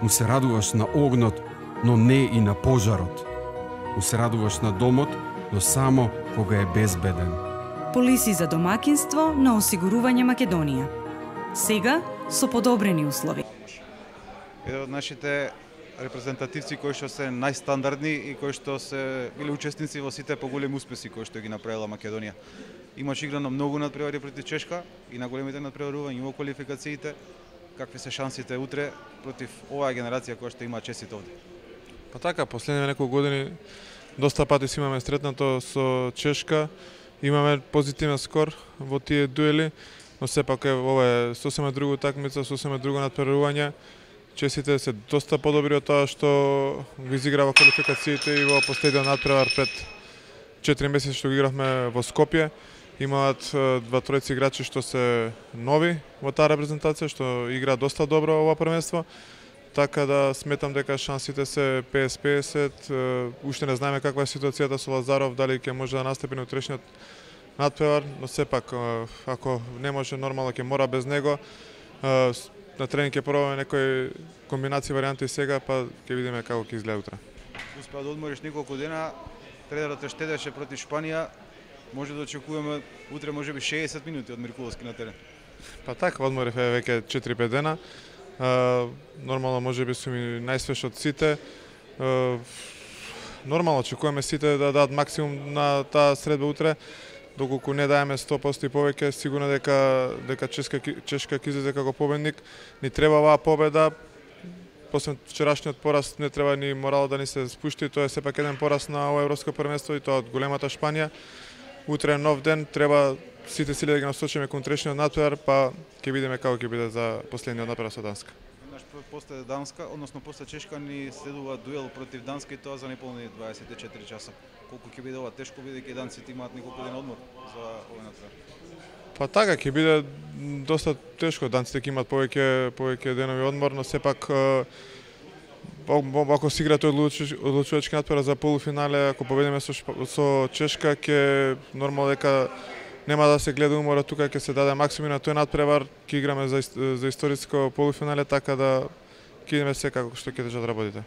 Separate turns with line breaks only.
Му се радуваш на огнот, но не и на пожарот. Му се радуваш на домот, но само кога е безбеден.
Полиси за домакинство на осигурување Македонија. Сега со подобрени услови.
Еден од нашите репрезентативци кои што се најстандардни и кои што се били учесници во сите поголеми успеси кои што ги направила Македонија. Имаш играно многу надпревари против Чешка и на големите надпреварувања во квалификациите. Какви се шансите утре против оваа генерација која што има честите овде?
Па така, последните неколку години доста пати си имаме сретнато со Чешка. Имаме позитивен скор во тие дуели, но сепак ова е сосема друга такмица, сосема друго надпреварување. Честите се доста подобри од тоа што го изигра во квалификациите и во последниот надпревар пред 4 месеци што го игравме во Скопје. Имаат два тројци играчи што се нови во таа репрезентација, што игра доста добро ова првенство. Така да сметам дека шансите се 50-50. Уште не знаеме каква е ситуацијата со Лазаров, дали ќе може да настапи на утрешниот надпревар, но сепак ако не може нормално ќе мора без него. На тренинг ќе пробаме некои комбинации варијанти сега, па ќе видиме како ќе изгледа утре.
Успеа да одмориш неколку дена, тренерот те штедеше против Шпанија. Може да очекуваме утре можеби 60 минути од Миркуловски на терен.
Па така, одморив е веќе 4-5 дена. Нормално можеби сум и најсвеж од сите. Нормално очекуваме сите да дадат максимум на таа средба утре. Доколку не даеме 100% и повеќе, сигурно дека Чешка ќе излезе како победник. Ни треба оваа победа. После вчерашниот пораз не треба ни морал да ни се спушти. Тоа е сепак еден пораз на ова европско првенство и тоа од големата Шпанија. Утре нов ден, треба сите сили да ги насочиме кон утрешниот надпревар, па ќе видиме како ќе биде за последниот надпревар со Данска.
После Данска, односно после Чешка ни следува дуел против Данска и тоа за неполни 24 часа. Колку ќе биде ова тешко, бидејќи данците имаат неколку дена одмор за овој надпревар?
Па така, ќе биде доста тешко. Данците ќе имаат повеќе денови одмор, но сепак ако се игра тој одлучувачки надпревар за полуфинале, ако победиме со Чешка, ќе нормално дека нема да се гледа умора тука, ќе се даде максимум на тој надпревар, ќе играме за историско полуфинале, така да ќе идеме секако што ќе држат работите.